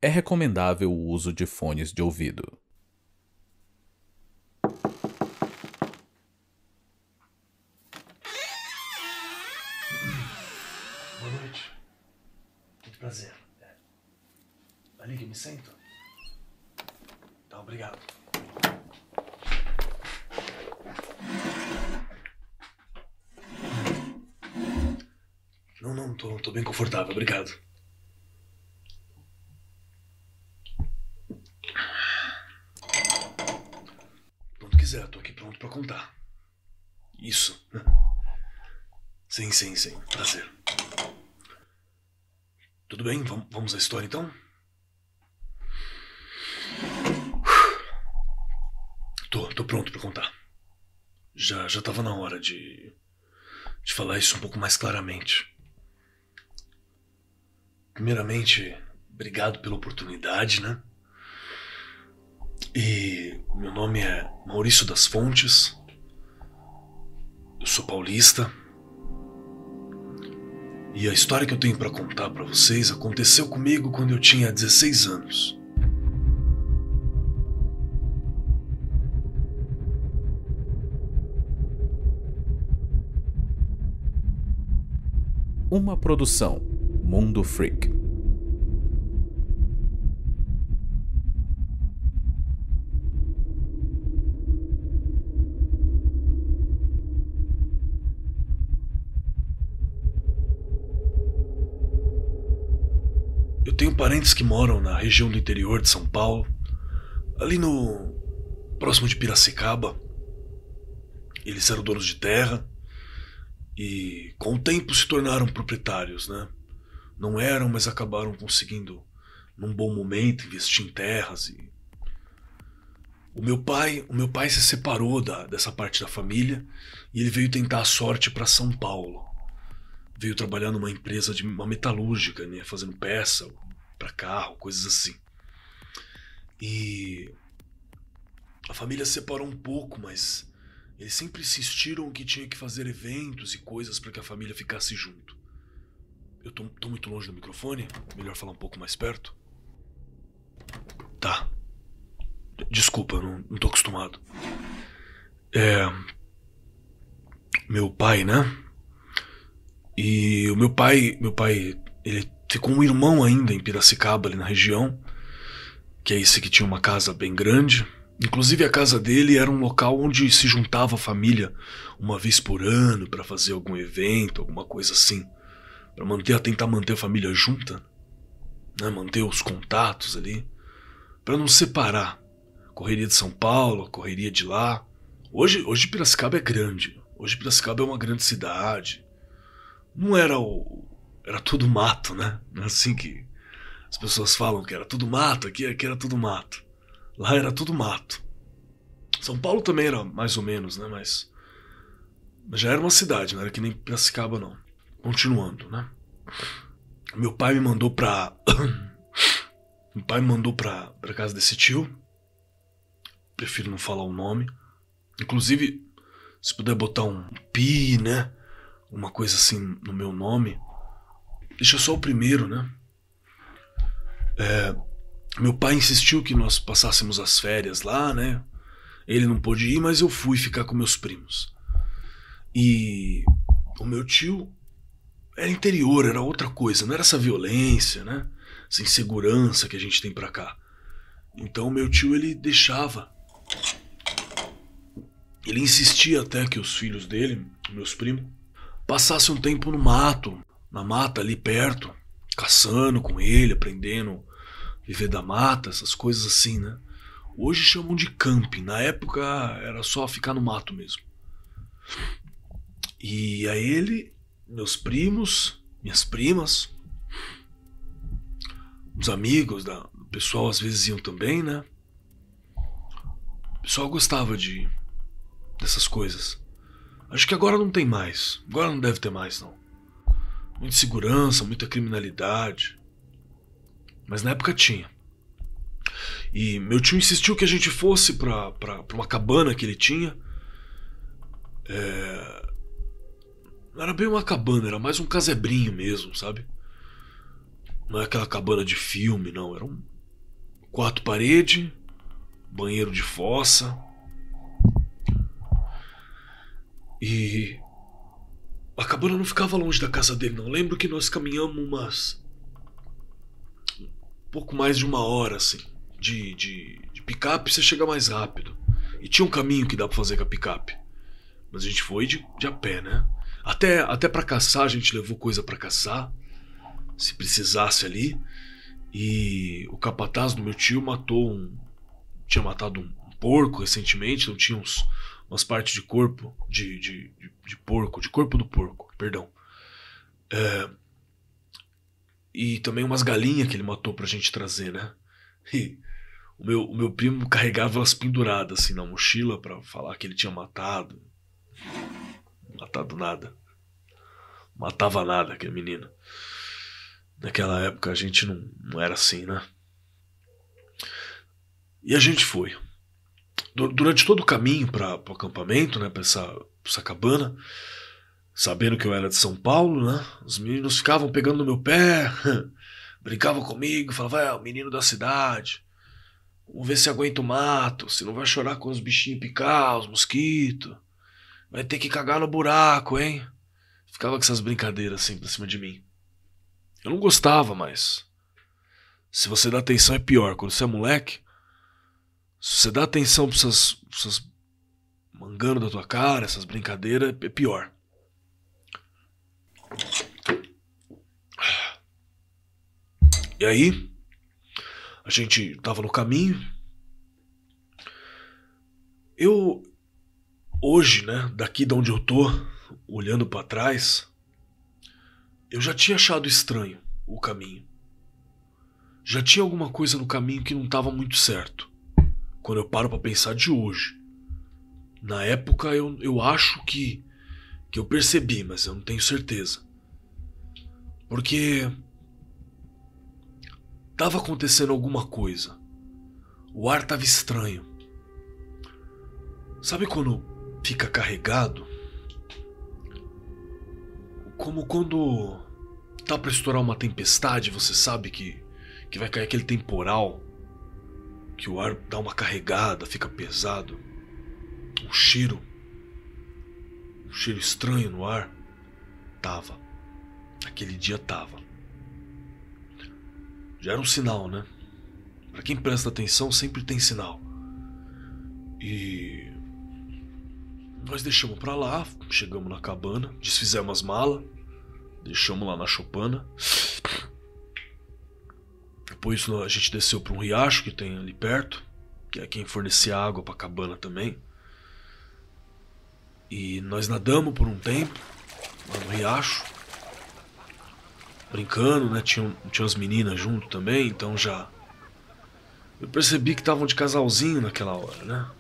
É recomendável o uso de fones de ouvido. Boa noite. Muito prazer. Ali que me sento? Tá, obrigado. Não, tô bem confortável, obrigado. Quando quiser, tô aqui pronto pra contar. Isso. Sim, prazer. Tudo bem, vamos à história então? Tô pronto pra contar. Já tava na hora de falar isso um pouco mais claramente. Primeiramente, obrigado pela oportunidade, né? E meu nome é Maurício das Fontes. Eu sou paulista. E a história que eu tenho pra contar pra vocês aconteceu comigo quando eu tinha 16 anos. Uma produção Mundo Freak. Eu tenho parentes que moram na região do interior de São Paulo, ali no próximo de Piracicaba. Eles eram donos de terra e com o tempo se tornaram proprietários, né? Não eram, mas acabaram conseguindo, num bom momento, investir em terras. E o meu pai se separou dessa parte da família e ele veio tentar a sorte para São Paulo. Veio trabalhar numa empresa de uma metalúrgica, né, fazendo peça para carro, coisas assim. E a família se separou um pouco, mas eles sempre insistiram que tinha que fazer eventos e coisas para que a família ficasse junto. Eu tô muito longe do microfone? Melhor falar um pouco mais perto? Tá. Desculpa, eu não tô acostumado. Meu pai, né? E o meu pai, ele ficou um irmão ainda em Piracicaba, ali na região, que é esse que tinha uma casa bem grande. Inclusive a casa dele era um local onde se juntava a família uma vez por ano para fazer algum evento, alguma coisa assim, para tentar manter a família junta, né? Manter os contatos ali, para não separar. Correria de São Paulo, correria de lá. Hoje Piracicaba é grande. Hoje Piracicaba é uma grande cidade. Não era era tudo mato, né? Não é assim que as pessoas falam que era tudo mato, aqui era tudo mato. Lá era tudo mato. São Paulo também era mais ou menos, né? Mas já era uma cidade, não era que nem Piracicaba, não. Continuando, né? Meu pai me mandou pra... Meu pai me mandou pra casa desse tio. Prefiro não falar o nome. Inclusive, se puder botar um pi, né? Uma coisa assim no meu nome. Deixa só o primeiro, né? Meu pai insistiu que nós passássemos as férias lá, né? Ele não pôde ir, mas eu fui ficar com meus primos. E o meu tio era interior, era outra coisa. Não era essa violência, né? Essa insegurança que a gente tem pra cá. Então meu tio, ele deixava. Ele insistia até que os filhos dele, meus primos, passassem um tempo no mato, na mata ali perto, caçando com ele, aprendendo a viver da mata, essas coisas assim, né? Hoje chamam de camping, na época era só ficar no mato mesmo. E aí ele, meus primos, minhas primas, os amigos, o pessoal às vezes iam também, né? O pessoal gostava dessas coisas. Acho que agora não tem mais. Agora não deve ter mais, não. Muita segurança, muita criminalidade. Mas na época tinha. E meu tio insistiu que a gente fosse pra uma cabana que ele tinha. Não era bem uma cabana, era mais um casebrinho mesmo, sabe? Não é aquela cabana de filme, não. Era um quarto parede, banheiro de fossa. E a cabana não ficava longe da casa dele, não. Lembro que nós caminhamos pouco mais de 1 hora, assim. De picape você chega mais rápido. E tinha um caminho que dá pra fazer com a picape. Mas a gente foi de a pé, né? Até pra caçar, a gente levou coisa pra caçar, se precisasse ali. E o capataz do meu tio tinha matado um porco recentemente, então tinha umas partes de corpo de porco, de corpo do porco, perdão. E também umas galinhas que ele matou pra gente trazer, né? E o meu primo carregava elas penduradas assim na mochila pra falar que ele tinha matado. Matado nada. Matava nada aquele menino. Naquela época a gente não era assim, né? E a gente foi. Durante todo o caminho para o acampamento, né, pra essa cabana, sabendo que eu era de São Paulo, né, os meninos ficavam pegando no meu pé, brincavam comigo, falavam, é o menino da cidade, vamos ver se aguenta o mato, se não vai chorar com os bichinhos picar, os mosquitos, vai ter que cagar no buraco, hein? Ficava com essas brincadeiras assim pra cima de mim. Eu não gostava, mas se você dá atenção é pior. Quando você é moleque, se você dá atenção pra essas mangando da tua cara, essas brincadeiras, é pior. E aí, a gente tava no caminho. Hoje, né, daqui de onde eu tô, olhando pra trás, eu já tinha achado estranho o caminho. Já tinha alguma coisa no caminho que não tava muito certo. Quando eu paro pra pensar de hoje. Na época eu acho que eu percebi, mas eu não tenho certeza. Porque tava acontecendo alguma coisa. O ar tava estranho. Sabe quando fica carregado? Como quando tá pra estourar uma tempestade, você sabe que vai cair aquele temporal, que o ar dá uma carregada, fica pesado. Um cheiro estranho no ar. Tava. Aquele dia tava. Já era um sinal, né? Pra quem presta atenção, sempre tem sinal. E nós deixamos pra lá, chegamos na cabana, desfizemos as malas, deixamos lá na choupana. Depois a gente desceu pra um riacho que tem ali perto, que é quem fornecia água pra cabana também. E nós nadamos por um tempo lá no riacho, brincando, né? Tinha as meninas junto também, então já eu percebi que estavam de casalzinho naquela hora, né?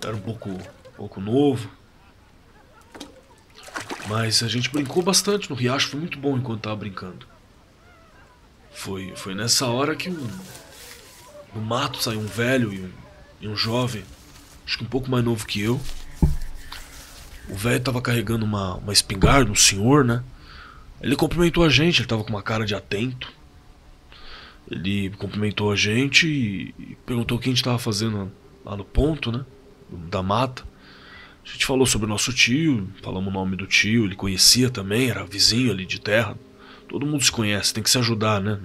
Era um pouco novo, mas a gente brincou bastante no riacho, foi muito bom enquanto tava brincando. Foi nessa hora que no mato saiu um velho e um jovem, acho que um pouco mais novo que eu. O velho tava carregando uma espingarda, um senhor, né? Ele cumprimentou a gente, ele tava com uma cara de atento. Ele cumprimentou a gente e perguntou o que a gente tava fazendo lá no ponto, né? Da mata. A gente falou sobre o nosso tio, falamos o nome do tio, ele conhecia também, era vizinho ali de terra. Todo mundo se conhece, tem que se ajudar, né?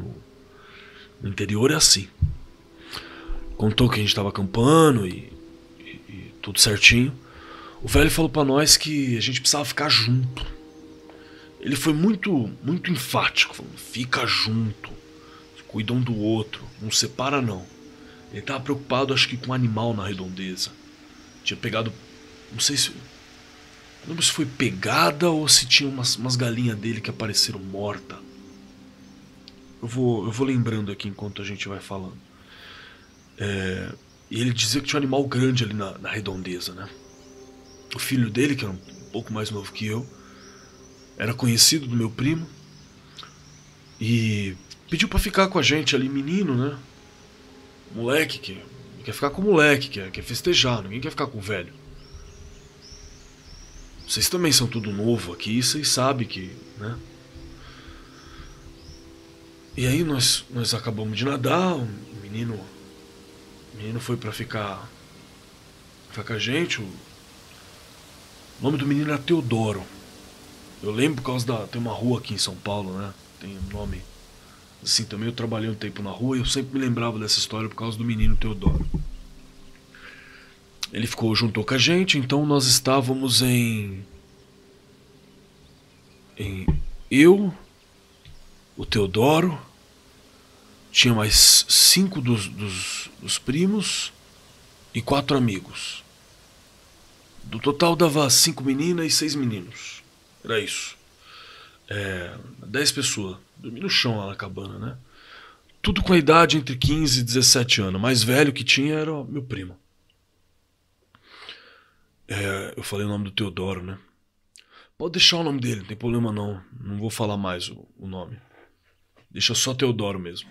No interior é assim. Contou que a gente tava acampando e tudo certinho. O velho falou pra nós que a gente precisava ficar junto. Ele foi muito enfático, falando, fica junto, cuida um do outro, não separa não. Ele tava preocupado, acho que com um animal na redondeza. Tinha pegado, não lembro se foi pegada ou se tinha umas galinhas dele que apareceram mortas. Eu vou lembrando aqui enquanto a gente vai falando. E ele dizia que tinha um animal grande ali na redondeza, né? O filho dele, que era um pouco mais novo que eu, era conhecido do meu primo e pediu pra ficar com a gente ali, menino, né? Moleque que quer ficar com o moleque, quer festejar, ninguém quer ficar com o velho. Vocês também são tudo novo aqui, vocês sabem que, né? E aí nós acabamos de nadar, o menino foi pra ficar com a gente. O nome do menino era Teodoro. Eu lembro por causa tem uma rua aqui em São Paulo, né? Tem um nome assim também. Eu trabalhei um tempo na rua e eu sempre me lembrava dessa história por causa do menino Teodoro. Ele juntou com a gente, então nós estávamos em eu, o Teodoro, tinha mais 5 dos primos e 4 amigos. Do total dava 5 meninas e 6 meninos. Era isso. 10 pessoas. Dormi no chão lá na cabana, né? Tudo com a idade entre 15 e 17 anos. O mais velho que tinha era o meu primo. Eu falei o nome do Teodoro, né? Pode deixar o nome dele, não tem problema não. Não vou falar mais o nome. Deixa só Teodoro mesmo.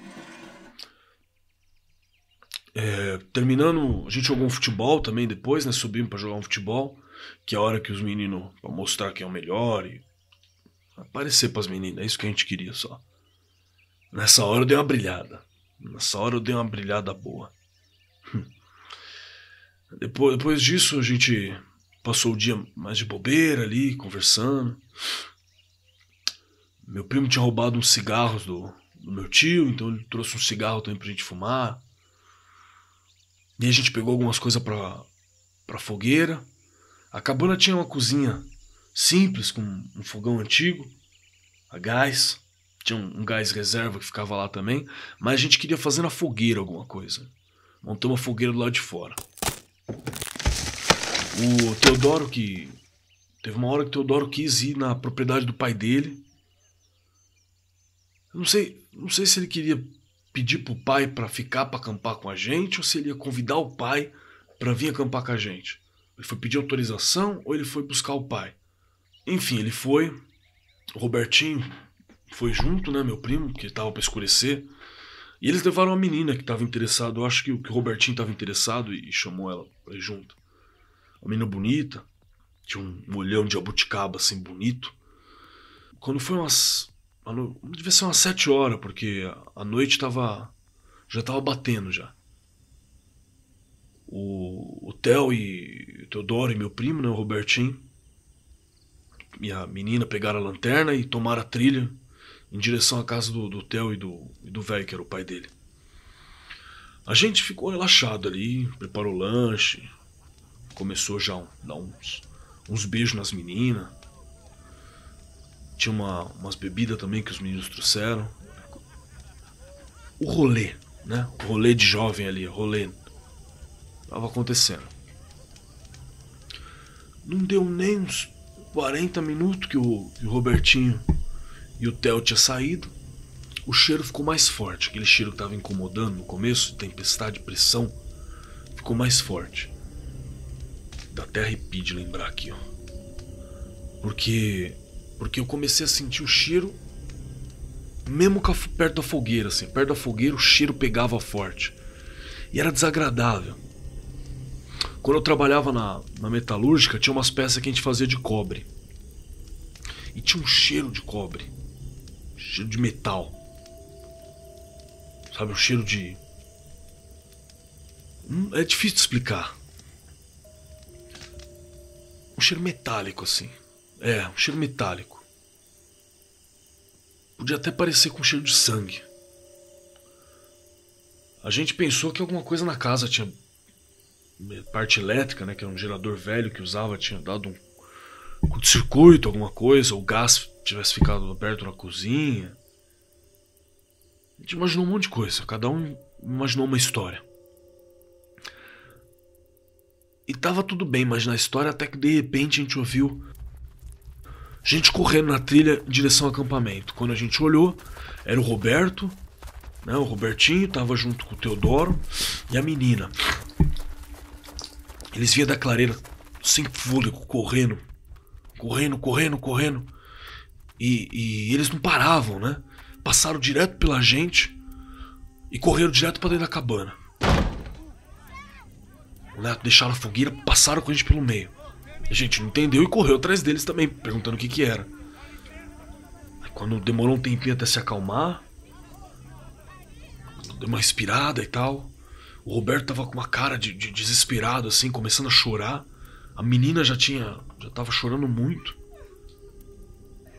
Terminando, a gente jogou um futebol também depois, né? Subimos pra jogar um futebol. Que é a hora que os meninos, pra mostrar quem é o melhor e aparecer pras meninas. É isso que a gente queria só. Nessa hora eu dei uma brilhada. Boa. Depois disso a gente passou o dia mais de bobeira ali, conversando. Meu primo tinha roubado uns cigarros do meu tio, então ele trouxe um cigarro também pra gente fumar. E a gente pegou algumas coisas pra fogueira. A cabana tinha uma cozinha simples, com um fogão antigo, a gás. Tinha um gás reserva que ficava lá também. Mas a gente queria fazer na fogueira alguma coisa. Montamos a fogueira do lado de fora. O Teodoro teve uma hora que o Teodoro quis ir na propriedade do pai dele. Eu não sei se ele queria pedir pro pai pra ficar pra acampar com a gente ou se ele ia convidar o pai pra vir acampar com a gente. Ele foi pedir autorização ou ele foi buscar o pai? Enfim, ele foi. O Robertinho foi junto, né, meu primo, que tava pra escurecer. E eles levaram uma menina que tava interessada. Eu acho que o Robertinho tava interessado e chamou ela pra ir junto. Uma menina bonita. Tinha um olhão de abuticaba assim, bonito. Quando foi devia ser umas 7 horas, porque a noite já tava batendo já. O Theo e o Teodoro e meu primo, né, o Robertinho, e a menina pegaram a lanterna e tomaram a trilha em direção à casa do Theo e do velho, que era o pai dele. A gente ficou relaxado ali, preparou lanche, começou já a dar uns beijos nas meninas. Tinha umas bebidas também que os meninos trouxeram. O rolê, né? O rolê de jovem ali, rolê. Tava acontecendo. Não deu nem uns 40 minutos que o Robertinho e o Theo tinham saído. O cheiro ficou mais forte. Aquele cheiro que tava incomodando no começo, tempestade, pressão, ficou mais forte. Dá até arrepio de lembrar aqui, ó. Porque eu comecei a sentir o cheiro mesmo perto da fogueira, assim. Perto da fogueira o cheiro pegava forte. E era desagradável. Quando eu trabalhava na metalúrgica, tinha umas peças que a gente fazia de cobre. E tinha um cheiro de cobre. Cheiro de metal. Sabe, um cheiro de... É difícil de explicar. Um cheiro metálico, assim. Um cheiro metálico. Podia até parecer com cheiro de sangue. A gente pensou que alguma coisa na casa tinha... parte elétrica, né, que era um gerador velho que usava, tinha dado um curto-circuito, alguma coisa, ou o gás tivesse ficado aberto na cozinha. A gente imaginou um monte de coisa, cada um imaginou uma história. E tava tudo bem imaginar a história, até que de repente a gente ouviu gente correndo na trilha em direção ao acampamento. Quando a gente olhou, era o Roberto, né, o Robertinho, tava junto com o Teodoro e a menina. Eles vinham da clareira sem fôlego, correndo. E eles não paravam, né? Passaram direto pela gente e correram direto pra dentro da cabana. Deixaram a fogueira, passaram com a gente pelo meio. A gente não entendeu e correu atrás deles também, perguntando o que era. Aí, quando demorou um tempinho até se acalmar, deu uma respirada e tal. O Roberto tava com uma cara de desesperado, assim, começando a chorar. A menina já tava chorando muito.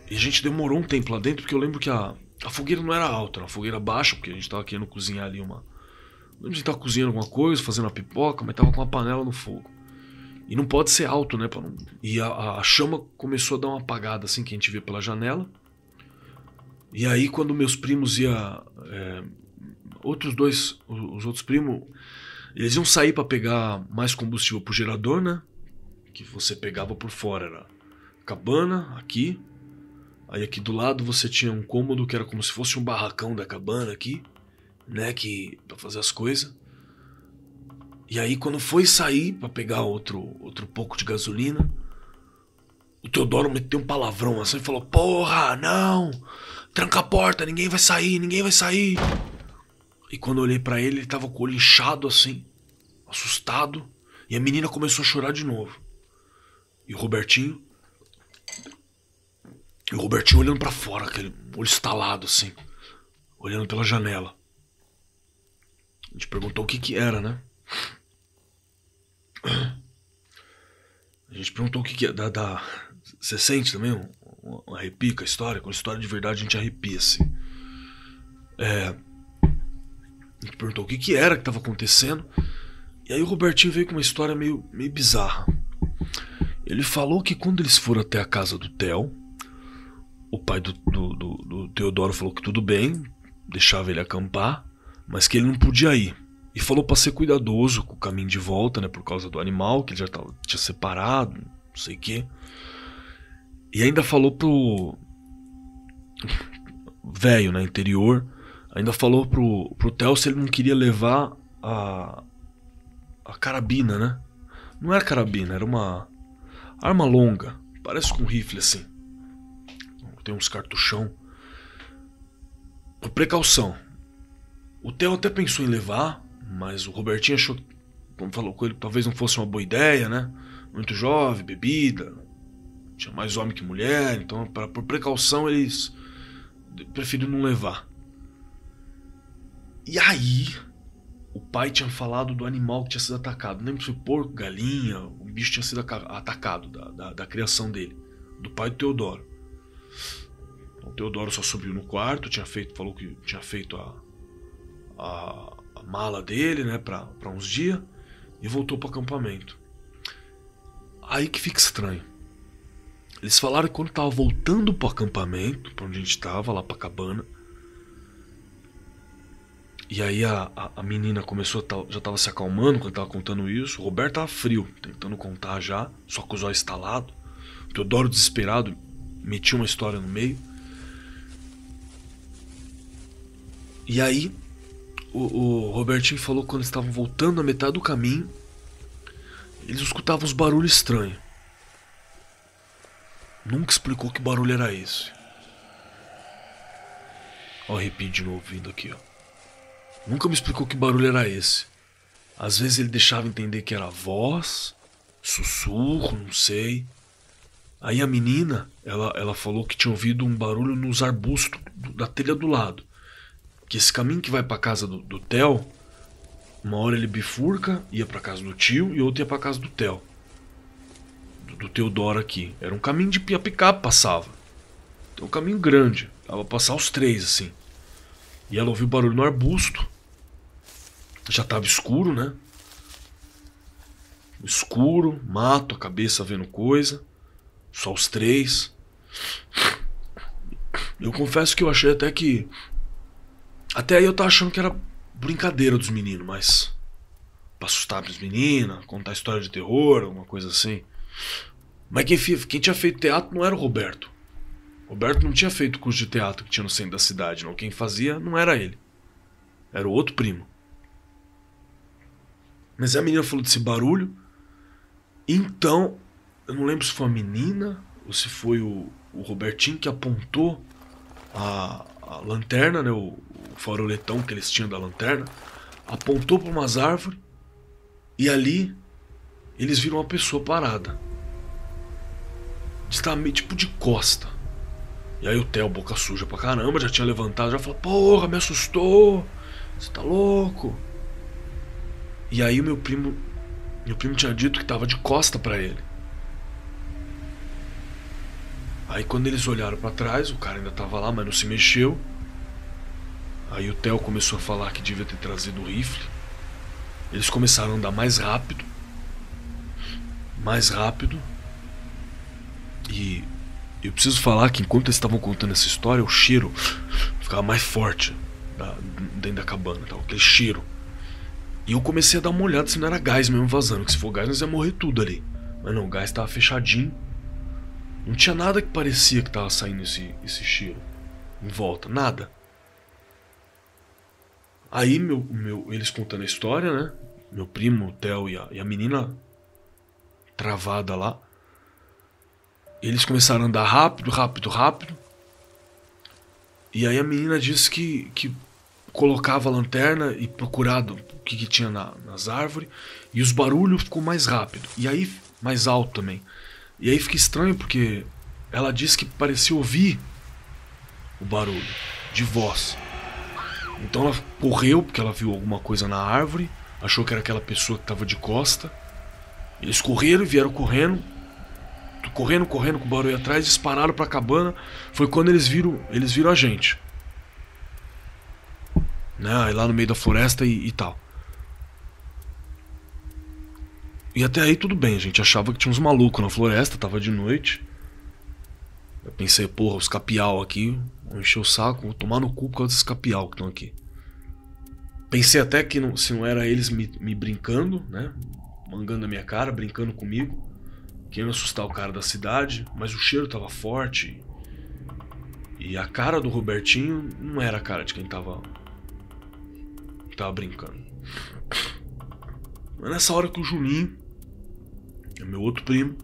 E a gente demorou um tempo lá dentro, porque eu lembro que a fogueira não era alta, era uma fogueira baixa, porque a gente tava querendo cozinhar ali uma... Eu lembro de estar cozinhando alguma coisa, fazendo uma pipoca, mas tava com uma panela no fogo. E não pode ser alto, né? Pra não... E a chama começou a dar uma apagada, assim, que a gente vê pela janela. E aí, quando meus primos iam... os outros primos, eles iam sair pra pegar mais combustível pro gerador, né? Que você pegava por fora, era cabana, aqui. Aí aqui do lado você tinha um cômodo que era como se fosse um barracão da cabana aqui, né? Pra fazer as coisas. E aí quando foi sair pra pegar outro pouco de gasolina, o Teodoro meteu um palavrão assim e falou: porra, não! Tranca a porta, ninguém vai sair, ninguém vai sair. E quando eu olhei pra ele tava com o olho inchado assim, assustado. E a menina começou a chorar de novo. E o Robertinho olhando pra fora, aquele olho estalado assim, olhando pela janela. A gente perguntou o que era, né? A gente perguntou o que é. Você sente também um arrepio com a história? Com a história de verdade a gente arrepia assim. A gente perguntou o que era que estava acontecendo. E aí o Robertinho veio com uma história meio bizarra. Ele falou que quando eles foram até a casa do Theo, o pai do Teodoro falou que tudo bem, deixava ele acampar, mas que ele não podia ir. E falou pra ser cuidadoso com o caminho de volta, né, por causa do animal, que ele já tinha separado, não sei o quê. E ainda falou pro velho, né, interior, ainda falou pro Theo se ele não queria levar a carabina, né? Não era carabina, era uma arma longa, parece com um rifle assim. Tem uns cartuchão. Por precaução. O Theo até pensou em levar, mas o Robertinho achou, como falou com ele, talvez não fosse uma boa ideia, né? Muito jovem, bebida, tinha mais homem que mulher, então por precaução eles preferiram não levar. E aí, o pai tinha falado do animal que tinha sido atacado. Não lembro se foi porco, galinha, o bicho tinha sido atacado da criação dele, do pai do Teodoro. O Teodoro só subiu no quarto, falou que tinha feito a mala dele, né, pra uns dias, e voltou pro acampamento. Aí que fica estranho. Eles falaram que quando tava voltando pro acampamento, pra onde a gente tava, lá pra cabana, e aí a menina começou já tava se acalmando quando tava contando isso. O Roberto tava frio, tentando contar já, só com os olhos estalados. O Teodoro desesperado metia uma história no meio. E aí o Robertinho falou que quando eles estavam voltando a metade do caminho, eles escutavam uns barulhos estranhos. Nunca explicou que barulho era esse. Ó, arrepio de novo vindo aqui, ó. Nunca me explicou que barulho era esse. Às vezes ele deixava entender que era voz, sussurro, não sei. Aí a menina, ela falou que tinha ouvido um barulho nos arbustos da telha do lado. Que esse caminho que vai pra casa do Theo, uma hora ele bifurca, ia pra casa do tio e outra ia pra casa do Theo. Do Teodoro aqui. Era um caminho de picape passava. Então um caminho grande. Dava pra passar os três assim. E ela ouviu barulho no arbusto. Já tava escuro, né? Escuro, mato, a cabeça vendo coisa. Só os três. Eu confesso que eu achei até que... Até aí eu tava achando que era brincadeira dos meninos, mas... Pra assustar as meninas, contar história de terror, alguma coisa assim. Mas quem tinha feito teatro não era o Roberto. O Roberto não tinha feito curso de teatro que tinha no centro da cidade, não. Quem fazia não era ele. Era o outro primo. Mas a menina falou desse barulho. Então, eu não lembro se foi a menina ou se foi o Robertinho que apontou a lanterna, né, o faroletão que eles tinham da lanterna. Apontou para umas árvores. E ali, eles viram uma pessoa parada. Estava meio tipo de costa. E aí o Theo, boca suja pra caramba, já tinha levantado, já falou: porra, me assustou. Você tá louco? E aí meu primo tinha dito que tava de costa pra ele. Aí quando eles olharam pra trás, o cara ainda tava lá, mas não se mexeu. Aí o Theo começou a falar que devia ter trazido o rifle. Eles começaram a andar mais rápido. Mais rápido. E eu preciso falar que enquanto eles estavam contando essa história, o cheiro ficava mais forte dentro da cabana, tá? Aquele cheiro. E eu comecei a dar uma olhada se não era gás mesmo vazando, que se for gás nós ia morrer tudo ali. Mas não, o gás tava fechadinho. Não tinha nada que parecia que tava saindo esse cheiro em volta, nada. Aí eles contando a história, né? Meu primo, o Theo e a menina travada lá. Eles começaram a andar rápido, rápido, rápido. E aí a menina disse que colocava a lanterna e procurava o que tinha nas árvores. E os barulhos ficou mais rápido. E aí, mais alto também. E aí fica estranho porque ela disse que parecia ouvir o barulho de voz. Então ela correu porque ela viu alguma coisa na árvore. Achou que era aquela pessoa que estava de costa. Eles correram e vieram correndo. Correndo com o barulho atrás, dispararam pra cabana. Foi quando eles viram a gente, né? Aí lá no meio da floresta e tal. E até aí tudo bem, a gente achava que tinha uns malucos na floresta, tava de noite. Eu pensei, porra, os capial aqui vão encher o saco, vou tomar no cu por causa desses capial que estão aqui. Pensei até que se não era eles me brincando, né? Mangando a minha cara, brincando comigo, querendo assustar o cara da cidade, mas o cheiro tava forte. E a cara do Robertinho não era a cara de quem tava brincando. Mas nessa hora que o Juninho, meu outro primo,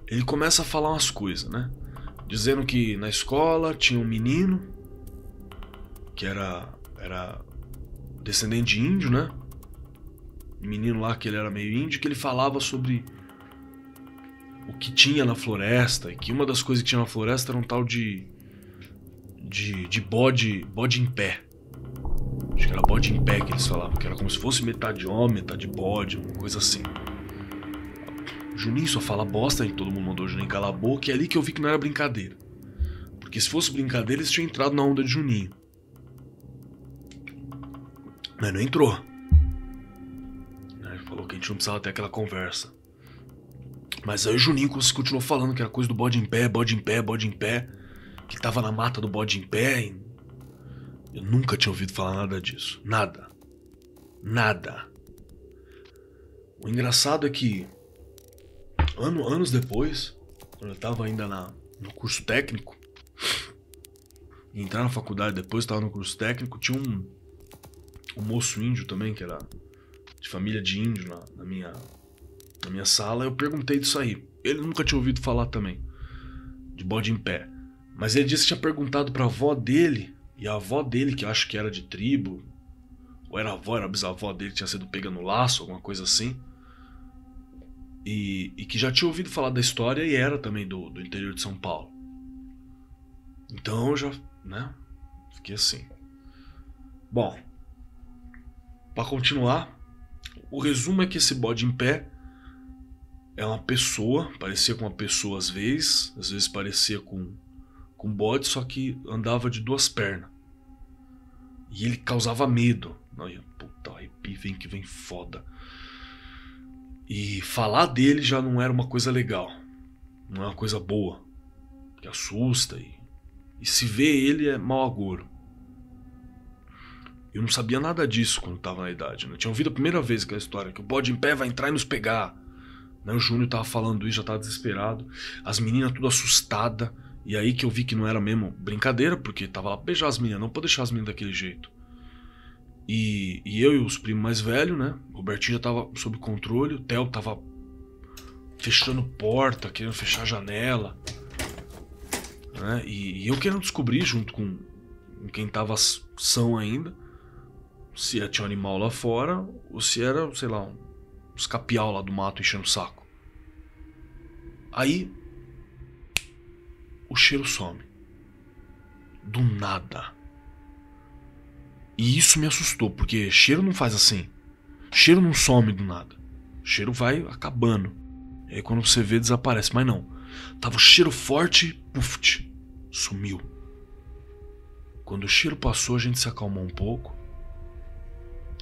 ele começa a falar umas coisas, né? Dizendo que na escola tinha um menino que era descendente de índio, né? Um menino lá que ele era meio índio, que ele falava sobre o que tinha na floresta, e que uma das coisas que tinha na floresta era um tal de bode em pé. Acho que era bode em pé que eles falavam, que era como se fosse metade homem, metade bode, uma coisa assim. Juninho só fala bosta, e todo mundo mandou o Juninho calar a boca, e é ali que eu vi que não era brincadeira. Porque se fosse brincadeira, eles tinham entrado na onda de Juninho. Mas não entrou. Ele falou que a gente não precisava ter aquela conversa. Mas aí o Juninho continuou falando que era coisa do bode em pé, bode em pé, bode em pé. Que tava na mata do bode em pé. Eu nunca tinha ouvido falar nada disso. Nada. Nada. O engraçado é que anos depois, quando eu tava ainda no curso técnico, e entrar na faculdade depois, tava no curso técnico, tinha um moço índio também, que era de família de índio na minha sala. Eu perguntei disso aí. Ele nunca tinha ouvido falar também de bode em pé. Mas ele disse que tinha perguntado pra avó dele, e a avó dele, que eu acho que era de tribo, ou era a avó, era a bisavó dele, que tinha sido pega no laço, alguma coisa assim. E que já tinha ouvido falar da história e era também do interior de São Paulo. Então eu já, né, fiquei assim. Bom, pra continuar, o resumo é que esse bode em pé é uma pessoa, parecia com uma pessoa às vezes parecia com bode, só que andava de duas pernas. E ele causava medo. Puta, arrepio, vem foda. E falar dele já não era uma coisa legal. Não é uma coisa boa. Que assusta. E se vê ele é mau agouro. Eu não sabia nada disso quando tava na idade, né? Eu tinha ouvido a primeira vez aquela história, que o bode em pé vai entrar e nos pegar. Né? O Júnior tava falando isso, já tava desesperado. As meninas tudo assustadas. E aí que eu vi que não era mesmo brincadeira, porque tava lá pra beijar as meninas, não pra deixar as meninas daquele jeito. E eu e os primos mais velhos, né? O Robertinho já tava sob controle, o Theo tava fechando porta, querendo fechar a janela. Né? E eu querendo descobrir, junto com quem tava são ainda, se tinha um animal lá fora, ou se era, sei lá, uns capial lá do mato enchendo o saco. Aí o cheiro some. Do nada. E isso me assustou, porque cheiro não faz assim. Cheiro não some do nada. Cheiro vai acabando. E aí quando você vê, desaparece. Mas não. Tava o cheiro forte, puf, sumiu. Quando o cheiro passou, a gente se acalmou um pouco.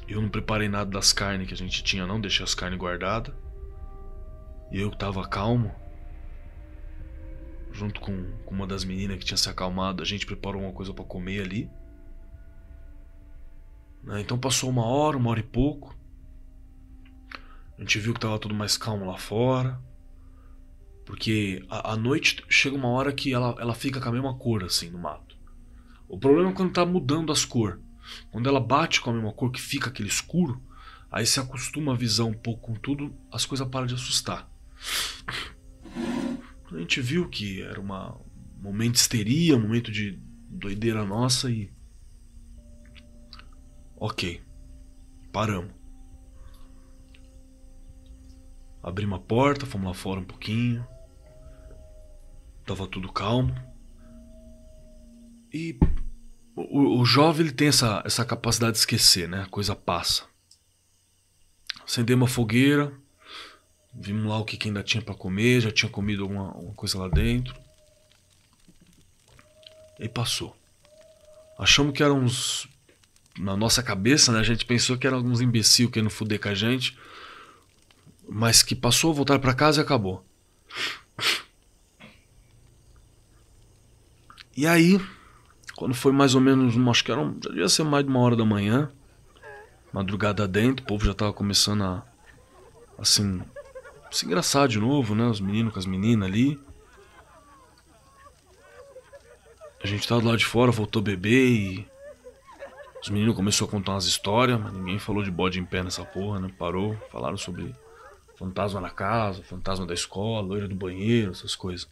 Eu não preparei nada das carnes que a gente tinha, não. Deixei as carnes guardadas. E eu tava calmo. Junto com uma das meninas que tinha se acalmado, a gente preparou uma coisa pra comer ali. Então passou 1 hora e pouco. A gente viu que tava tudo mais calmo lá fora. Porque à noite chega uma hora que ela fica com a mesma cor assim no mato. O problema é quando tá mudando as cores. Quando ela bate com a mesma cor, que fica aquele escuro, aí se acostuma a visão um pouco com tudo, as coisas param de assustar. A gente viu que era um momento de histeria, um momento de doideira nossa e... Ok, paramos. Abrimos a porta, fomos lá fora um pouquinho. Tava tudo calmo. E o jovem ele tem essa capacidade de esquecer, né? A coisa passa. Acendemos uma fogueira. Vimos lá o que ainda tinha pra comer. Já tinha comido alguma coisa lá dentro. E passou. Achamos que eram uns... Na nossa cabeça, né? A gente pensou que eram alguns imbecil querendo foder com a gente. Mas que passou, voltaram pra casa e acabou. E aí, quando foi mais ou menos, acho que já devia ser mais de 1 hora da manhã, madrugada dentro, o povo já tava começando a, assim, se engraçar de novo, né? Os meninos com as meninas ali. A gente tava do lado de fora, voltou a beber e... Os meninos começaram a contar umas histórias, mas ninguém falou de bode em pé nessa porra, né? Parou, falaram sobre fantasma na casa, fantasma da escola, loira do banheiro, essas coisas.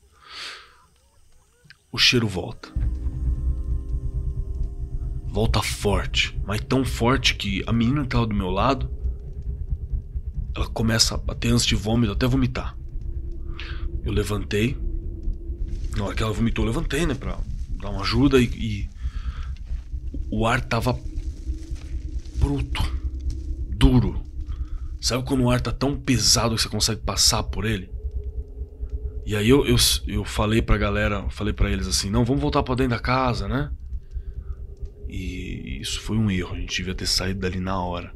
O cheiro volta. Volta forte, mas tão forte que a menina que tava do meu lado, ela começa a ter ânsia de vômito, até vomitar. Eu levantei. Na hora que ela vomitou, eu levantei, né? Pra dar uma ajuda e o ar tava bruto, duro. Sabe quando o ar tá tão pesado que você consegue passar por ele? E aí eu falei pra galera, falei pra eles assim, não, vamos voltar pra dentro da casa, né? E isso foi um erro, a gente devia ter saído dali na hora.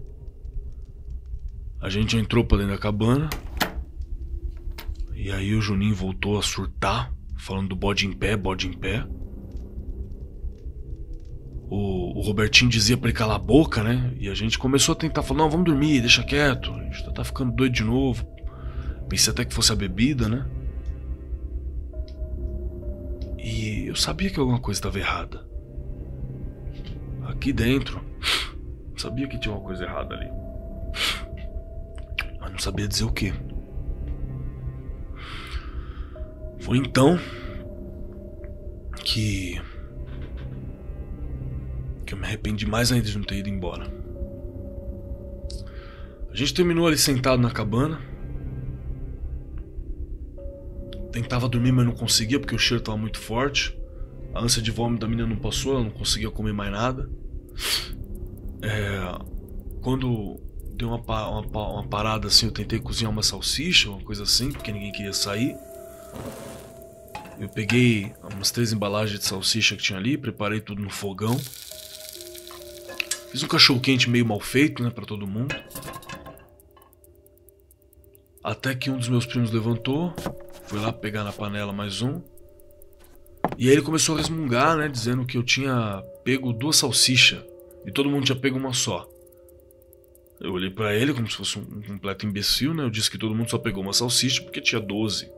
A gente entrou pra dentro da cabana. E aí o Juninho voltou a surtar, falando do bode em pé, bode em pé. O Robertinho dizia pra ele calar a boca, né? E a gente começou a tentar falar, não, vamos dormir, deixa quieto. A gente tá ficando doido de novo. Pensei até que fosse a bebida, né? E eu sabia que alguma coisa estava errada. Aqui dentro, sabia que tinha uma coisa errada ali. Mas não sabia dizer o quê. Foi então que eu me arrependi mais ainda de não ter ido embora. A gente terminou ali sentado na cabana. Tentava dormir, mas não conseguia porque o cheiro estava muito forte. A ânsia de vômito da menina não passou, ela não conseguia comer mais nada. Quando deu uma parada assim, eu tentei cozinhar uma salsicha, uma coisa assim, porque ninguém queria sair. Eu peguei umas 3 embalagens de salsicha que tinha ali, preparei tudo no fogão. Fiz um cachorro-quente meio mal feito, né, pra todo mundo. Até que um dos meus primos levantou, foi lá pegar na panela mais um. E aí ele começou a resmungar, né, dizendo que eu tinha pego 2 salsichas e todo mundo tinha pego uma só. Eu olhei pra ele como se fosse um completo imbecil, né, eu disse que todo mundo só pegou uma salsicha porque tinha 12.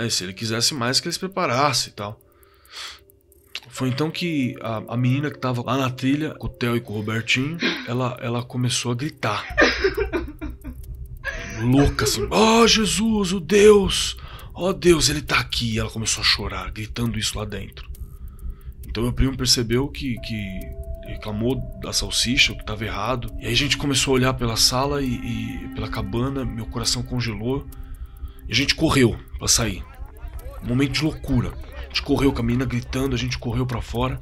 E se ele quisesse mais, que ele se preparasse e tal. Foi então que a menina que tava lá na trilha, com o Theo e com o Robertinho, ela começou a gritar. Louca assim, oh Jesus, o Deus, oh Deus, ele tá aqui. E ela começou a chorar, gritando isso lá dentro. Então meu primo percebeu que reclamou da salsicha, o que tava errado. E aí a gente começou a olhar pela sala e pela cabana, meu coração congelou. E a gente correu pra sair. Um momento de loucura. A gente correu com a menina gritando, a gente correu pra fora.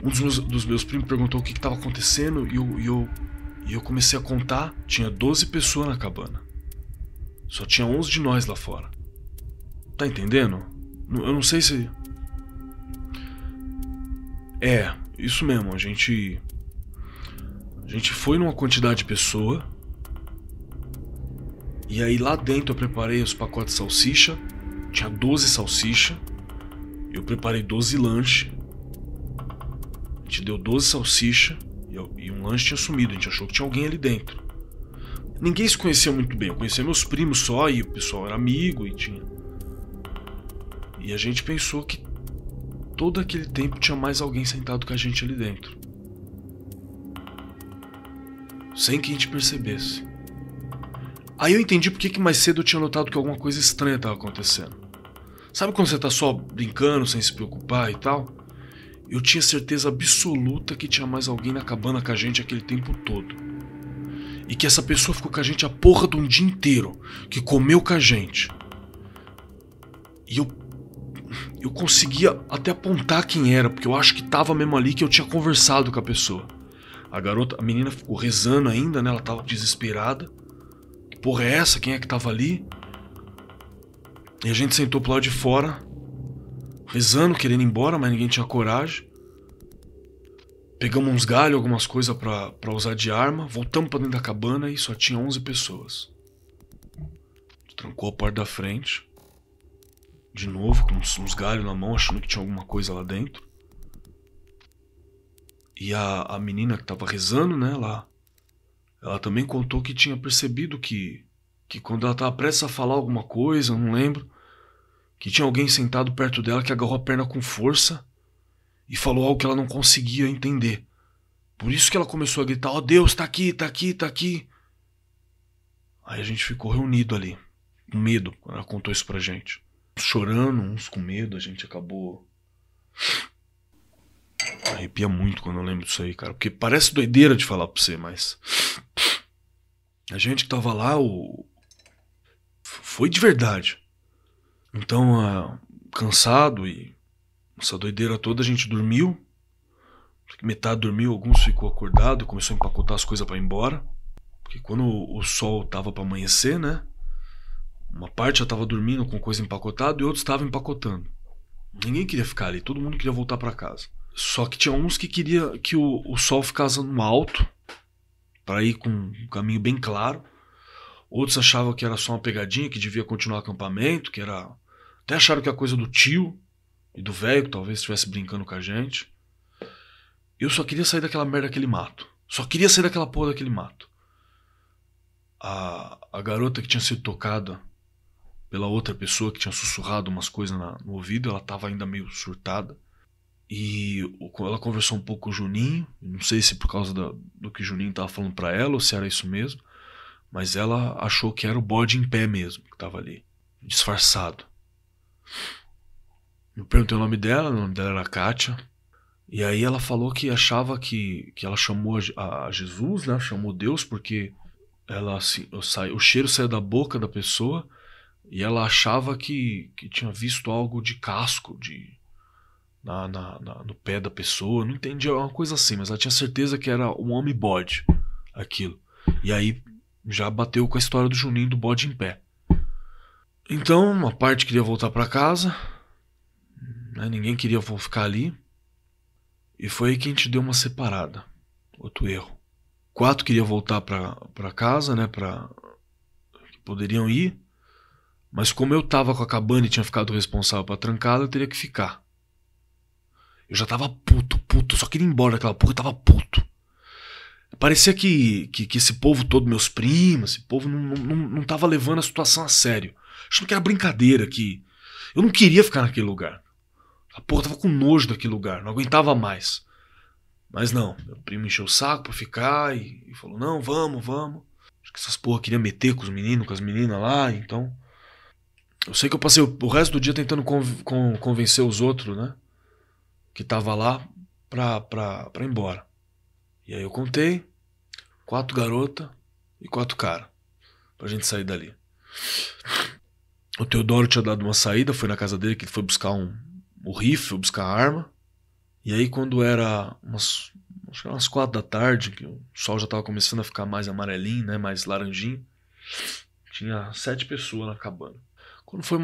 Um dos meus primos perguntou o que estava acontecendo e eu comecei a contar. Tinha 12 pessoas na cabana. Só tinha 11 de nós lá fora. Tá entendendo? Eu não sei se... É, isso mesmo. A gente foi numa quantidade de pessoa. E aí lá dentro eu preparei os pacotes de salsicha. Tinha 12 salsicha. Eu preparei 12 lanches. A gente deu 12 salsicha e um lanche tinha sumido. A gente achou que tinha alguém ali dentro. Ninguém se conhecia muito bem. Eu conhecia meus primos só e o pessoal era amigo e tinha... E a gente pensou que todo aquele tempo tinha mais alguém sentado com a gente ali dentro. Sem que a gente percebesse. Aí eu entendi porque que mais cedo eu tinha notado que alguma coisa estranha estava acontecendo. Sabe quando você tá só brincando, sem se preocupar e tal? Eu tinha certeza absoluta que tinha mais alguém na cabana com a gente aquele tempo todo. E que essa pessoa ficou com a gente a porra de um dia inteiro. Que comeu com a gente. E eu conseguia até apontar quem era, porque eu acho que tava mesmo ali que eu tinha conversado com a pessoa. A menina ficou rezando ainda, né? Ela tava desesperada. Que porra é essa? Quem é que tava ali? E a gente sentou pro lado de fora, rezando, querendo ir embora, mas ninguém tinha coragem. Pegamos uns galhos, algumas coisas pra usar de arma. Voltamos pra dentro da cabana e só tinha 11 pessoas. Trancou a porta da frente. De novo, com uns galhos na mão, achando que tinha alguma coisa lá dentro. E a menina que tava rezando, né, ela também contou que tinha percebido que quando ela tava prestes a falar alguma coisa, eu não lembro, que tinha alguém sentado perto dela que agarrou a perna com força e falou algo que ela não conseguia entender. Por isso que ela começou a gritar: "Ó Deus, tá aqui, tá aqui, tá aqui." Aí a gente ficou reunido ali, com medo, quando ela contou isso pra gente. Chorando, uns com medo, a gente acabou... Arrepia muito quando eu lembro disso aí, cara. Porque parece doideira de falar pra você, mas... A gente que tava lá, foi de verdade. Então, cansado e essa doideira toda, a gente dormiu. Metade dormiu, alguns ficou acordado, começou a empacotar as coisas pra ir embora. Porque quando o sol tava pra amanhecer, né? Uma parte já tava dormindo com coisa empacotada e outros estavam empacotando. Ninguém queria ficar ali, todo mundo queria voltar pra casa. Só que tinha uns que queria que o sol ficasse no alto, pra ir com um caminho bem claro. Outros achavam que era só uma pegadinha, que devia continuar o acampamento, que era... Até acharam que era coisa do tio e do velho, que talvez estivesse brincando com a gente. Eu só queria sair daquela merda daquele mato. Só queria sair daquela porra daquele mato. A garota que tinha sido tocada pela outra pessoa, que tinha sussurrado umas coisas no ouvido, ela tava ainda meio surtada. E ela conversou um pouco com o Juninho. Não sei se por causa do que o Juninho tava falando pra ela ou se era isso mesmo. Mas ela achou que era o bode em pé mesmo, que tava ali, disfarçado. Eu perguntei o nome dela era Kátia. E aí ela falou que achava que ela chamou a Jesus, né? Chamou Deus porque ela, assim, o cheiro saía da boca da pessoa e ela achava que tinha visto algo de casco no pé da pessoa. Não entendi, uma coisa assim, mas ela tinha certeza que era um homem bode, aquilo. E aí já bateu com a história do Juninho do bode em pé. Então uma parte queria voltar pra casa, né? Ninguém queria ficar ali. E foi aí que a gente deu uma separada. Outro erro. 4 queriam voltar pra casa, né? Que poderiam ir. Mas como eu tava com a cabana e tinha ficado responsável pra trancada, eu teria que ficar. Eu já tava puto. Só queria ir embora daquela porra, eu tava puto. Parecia que esse povo todo, meus primos, esse povo não tava levando a situação a sério. Achando que era brincadeira, que eu não queria ficar naquele lugar. A porra tava com nojo daquele lugar, não aguentava mais. Mas não, meu primo encheu o saco pra ficar e falou: não, vamos. Acho que essas porra queriam meter com os meninos, com as meninas lá, então... Eu sei que eu passei o resto do dia tentando convencer os outros, né? Que tava lá pra ir embora. E aí eu contei 4 garotas e 4 caras pra gente sair dali. O Teodoro tinha dado uma saída, foi na casa dele que ele foi buscar o rifle, buscar a arma. E aí quando era acho que era umas 4 da tarde, que o sol já tava começando a ficar mais amarelinho, né, mais laranjinho, tinha 7 pessoas na cabana. Quando foi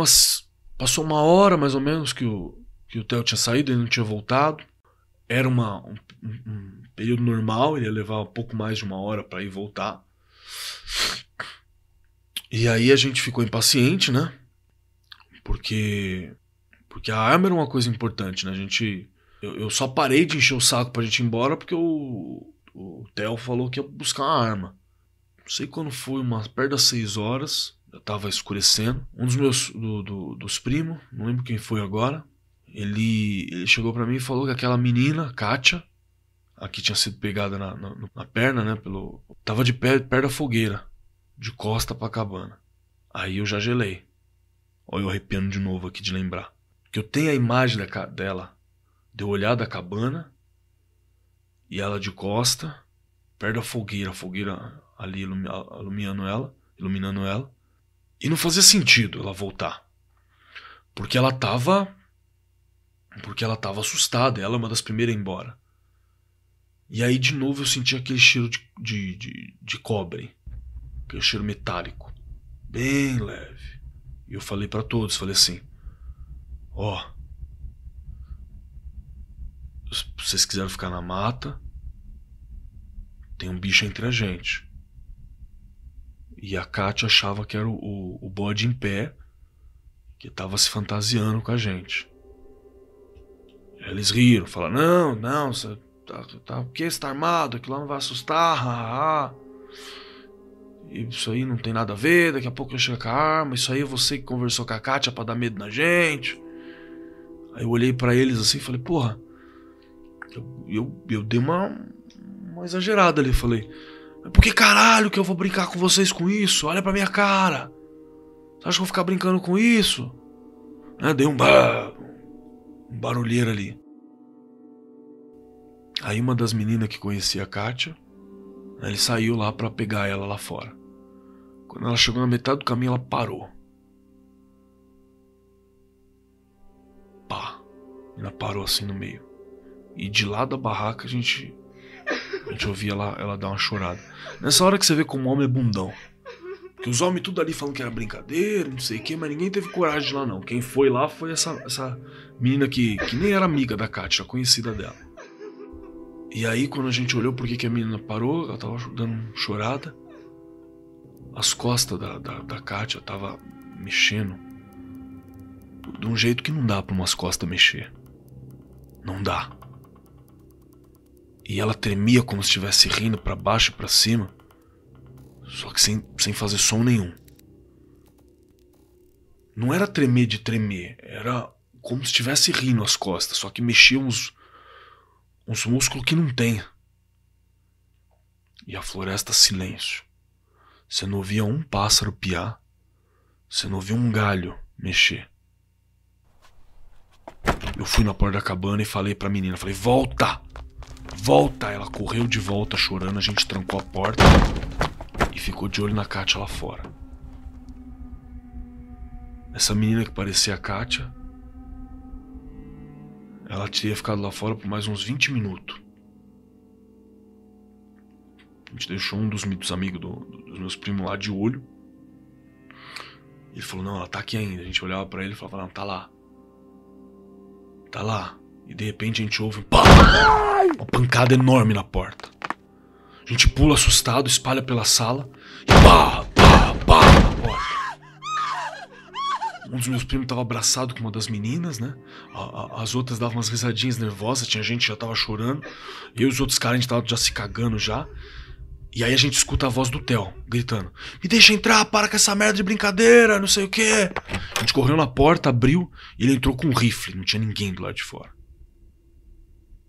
passou 1 hora mais ou menos que o Theo tinha saído, ele não tinha voltado. Era um período normal, ele ia levar um pouco mais de 1 hora para ir voltar. E aí a gente ficou impaciente, né? Porque a arma era uma coisa importante, né? Eu só parei de encher o saco pra gente ir embora porque o Theo falou que ia buscar uma arma. Não sei quando foi, perto das 6 horas, já tava escurecendo. Um dos meus dos primos, não lembro quem foi agora, ele chegou pra mim e falou que aquela menina, Kátia, a que tinha sido pegada na perna, né? Tava de pé perto da fogueira, de costa pra cabana. Aí eu já gelei. Olha eu arrepiando de novo aqui de lembrar. Que eu tenho a imagem dela, de eu olhar da cabana e ela de costa, perto da fogueira, a fogueira ali iluminando ela. E não fazia sentido ela voltar. Porque ela tava assustada, ela é uma das primeiras a ir embora. E aí de novo eu senti aquele cheiro de cobre, aquele cheiro metálico, bem leve. E eu falei pra todos, falei assim: ó, se vocês quiserem ficar na mata, tem um bicho entre a gente. E a Kátia achava que era o bode em pé, que tava se fantasiando com a gente. Eles riram, falaram: não, você tá, o que? Você tá armado? Aquilo lá não vai assustar, Isso aí não tem nada a ver, daqui a pouco eu chego com a arma, isso aí é você que conversou com a Kátia pra dar medo na gente. Aí eu olhei pra eles assim e falei: porra, eu dei uma exagerada ali, falei: mas por que caralho que eu vou brincar com vocês com isso? Olha pra minha cara. Você acha que eu vou ficar brincando com isso? Dei um barulheiro ali. Aí uma das meninas que conhecia a Kátia, ele saiu lá pra pegar ela lá fora. Quando ela chegou na metade do caminho, ela parou. Pá. Ela parou assim no meio. E de lá da barraca a gente ouvia ela dar uma chorada. Nessa hora que você vê como o homem é bundão. Porque os homens tudo ali falando que era brincadeira, não sei o que, mas ninguém teve coragem de ir lá não. Quem foi lá foi essa menina que nem era amiga da Kátia, conhecida dela. E aí quando a gente olhou por que a menina parou, ela tava dando chorada. As costas da Kátia tava mexendo de um jeito que não dá pra umas costas mexer. Não dá. E ela tremia como se estivesse rindo pra baixo e pra cima, só que sem fazer som nenhum. Não era tremer de tremer, era como se estivesse rindo as costas, só que mexia uns músculos que não tem. E a floresta, silêncio. Você não ouvia um pássaro piar, você não ouvia um galho mexer. Eu fui na porta da cabana e falei pra menina, falei: volta! Volta! Ela correu de volta chorando, a gente trancou a porta e ficou de olho na Kátia lá fora. Essa menina que parecia a Kátia, ela teria ficado lá fora por mais uns 20 minutos. A gente deixou um dos amigos dos meus primos lá de olho. Ele falou: não, ela tá aqui ainda. A gente olhava pra ele e falava: não, tá lá. Tá lá. E de repente a gente ouve uma pancada enorme na porta. A gente pula assustado, espalha pela sala e pá na porta. Um dos meus primos tava abraçado com uma das meninas, né? As outras davam umas risadinhas nervosas, tinha gente que já tava chorando. Eu e os outros caras, a gente tava já se cagando já. E aí a gente escuta a voz do Theo, gritando: me deixa entrar, para com essa merda de brincadeira, não sei o quê. A gente correu na porta, abriu, e ele entrou com um rifle, não tinha ninguém do lado de fora.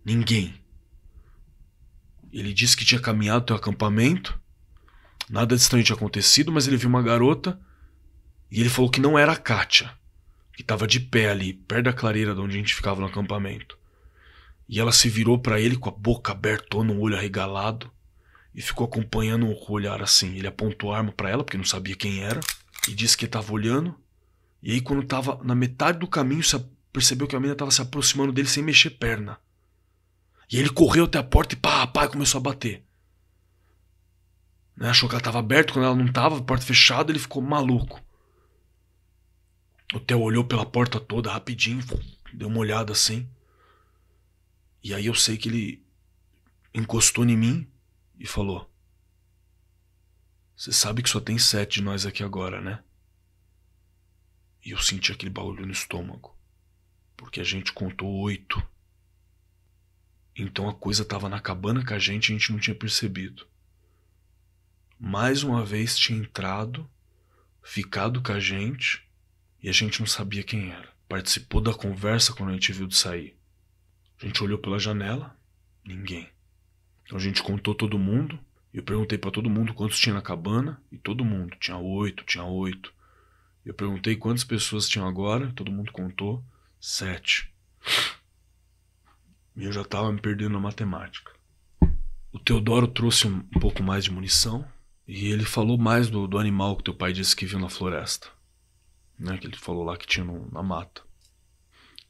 Ninguém. Ele disse que tinha caminhado até o acampamento, nada de estranho tinha acontecido, mas ele viu uma garota, e ele falou que não era a Kátia, que estava de pé ali, perto da clareira de onde a gente ficava no acampamento. E ela se virou para ele com a boca aberta, um olho arregalado, e ficou acompanhando o olhar assim. Ele apontou a arma pra ela, porque não sabia quem era, e disse que tava olhando. E aí quando tava na metade do caminho, percebeu que a menina tava se aproximando dele sem mexer perna. E ele correu até a porta e pá, começou a bater. Né? Achou que ela tava aberta, quando ela não tava, a porta fechada, ele ficou maluco. O Theo olhou pela porta toda rapidinho, deu uma olhada assim. E aí eu sei que ele encostou em mim e falou: "Você sabe que só tem 7 de nós aqui agora, né?" E eu senti aquele barulho no estômago, porque a gente contou 8. Então a coisa tava na cabana com a gente não tinha percebido. Mais uma vez tinha entrado, ficado com a gente e a gente não sabia quem era. Participou da conversa quando a gente viu de sair. A gente olhou pela janela, ninguém. Então a gente contou todo mundo. Eu perguntei pra todo mundo quantos tinha na cabana e todo mundo tinha 8. Eu perguntei quantas pessoas tinham agora, todo mundo contou 7. E eu já tava me perdendo na matemática. O Teodoro trouxe um pouco mais de munição e ele falou mais do animal que teu pai disse que viu na floresta, né? Que ele falou lá que tinha na mata.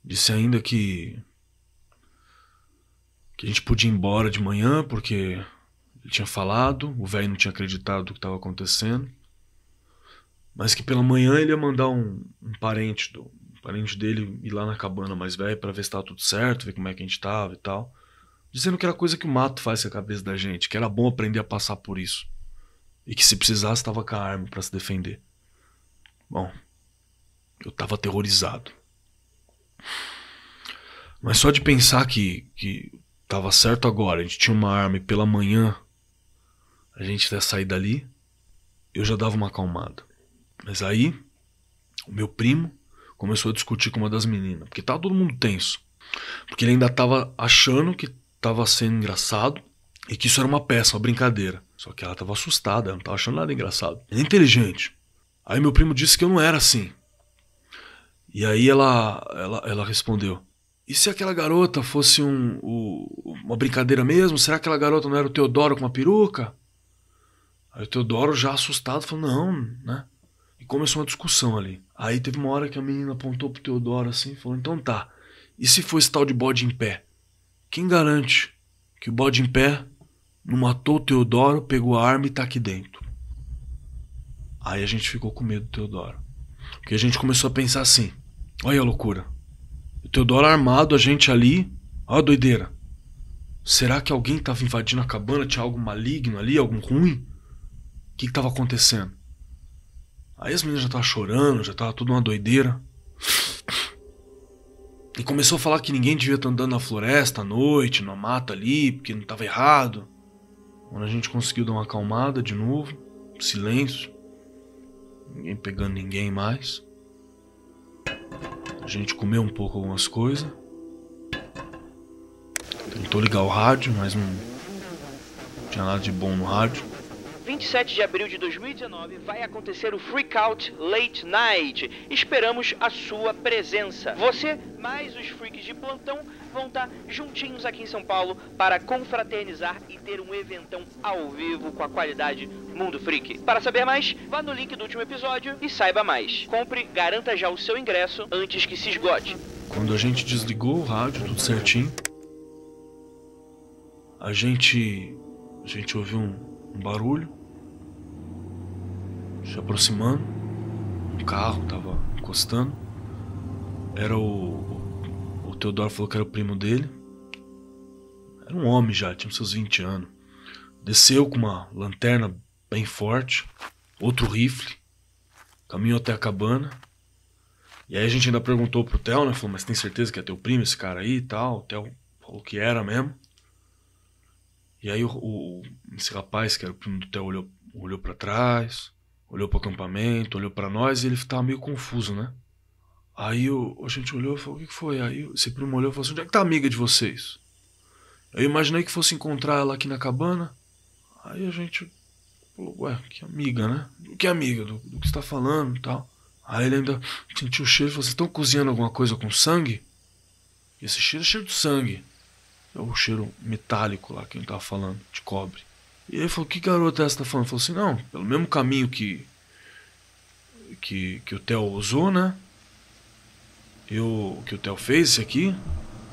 Disse ainda que a gente podia ir embora de manhã porque ele tinha falado, o velho não tinha acreditado no que estava acontecendo, mas que pela manhã ele ia mandar um parente dele ir lá na cabana mais velha para ver se estava tudo certo, ver como é que a gente tava e tal, dizendo que era coisa que o mato faz com a cabeça da gente, que era bom aprender a passar por isso e que se precisasse estava com a arma para se defender. Bom, eu estava aterrorizado, mas só de pensar que tava certo agora, a gente tinha uma arma e pela manhã a gente ia sair dali, eu já dava uma acalmada. Mas aí o meu primo começou a discutir com uma das meninas, porque tava todo mundo tenso, porque ele ainda tava achando que tava sendo engraçado e que isso era uma peça, uma brincadeira. Só que ela tava assustada, ela não tava achando nada engraçado. Ela é inteligente. Aí meu primo disse que eu não era assim. E aí ela respondeu: "E se aquela garota fosse uma brincadeira mesmo? Será que aquela garota não era o Teodoro com uma peruca?" Aí o Teodoro, já assustado, falou: "Não, né?" E começou uma discussão ali. Aí teve uma hora que a menina apontou pro Teodoro assim e falou: "Então tá, e se for esse tal de bode em pé? Quem garante que o bode em pé não matou o Teodoro, pegou a arma e tá aqui dentro?" Aí a gente ficou com medo do Teodoro. Porque a gente começou a pensar assim: olha a loucura. O Teodoro armado, a gente ali, olha a doideira. Será que alguém tava invadindo a cabana, tinha algo maligno ali, algum ruim? O que tava acontecendo? Aí as meninas já estavam chorando, já tava tudo uma doideira. E começou a falar que ninguém devia estar andando na floresta à noite, na mata ali, porque não tava errado. Quando a gente conseguiu dar uma acalmada de novo, silêncio, ninguém pegando ninguém mais. A gente comeu um pouco algumas coisas. Tentou ligar o rádio, mas não tinha nada de bom no rádio. 27 de abril de 2019 vai acontecer o Freakout Late Night. Esperamos a sua presença. Você, mais os freaks de plantão, vão estar juntinhos aqui em São Paulo para confraternizar e ter um eventão ao vivo com a qualidade Mundo Freak. Para saber mais, vá no link do último episódio e saiba mais. Compre, garanta já o seu ingresso antes que se esgote. Quando a gente desligou o rádio, tudo certinho, a gente ouviu um barulho se aproximando. Um carro tava encostando. Era o Teodoro falou que era o primo dele. Era um homem já, tinha uns seus 20 anos. Desceu com uma lanterna bem forte, outro rifle, caminhou até a cabana. E aí a gente ainda perguntou pro Theo, né? Falou: "Mas tem certeza que é teu primo esse cara aí e tal?" O Theo falou que era mesmo. E aí esse rapaz, que era o primo do Theo, olhou pra trás, olhou pro acampamento, olhou pra nós e ele tava meio confuso, né? Aí a gente olhou e falou: "O que foi?" Aí esse primo olhou e falou assim: "Onde é que tá a amiga de vocês?" Eu imaginei que fosse encontrar ela aqui na cabana. Aí a gente falou: "Ué, que amiga, né? Do que amiga? Do que você tá falando e tal?" Aí ele ainda sentiu o cheiro e falou: "Vocês estão cozinhando alguma coisa com sangue?" E esse cheiro é cheiro de sangue. É o cheiro metálico lá que a gente tava falando, de cobre. E ele falou: "Que garota é essa que tá falando?" Ele falou assim: "Não, pelo mesmo caminho que o Theo usou, né? Que o Theo fez esse aqui.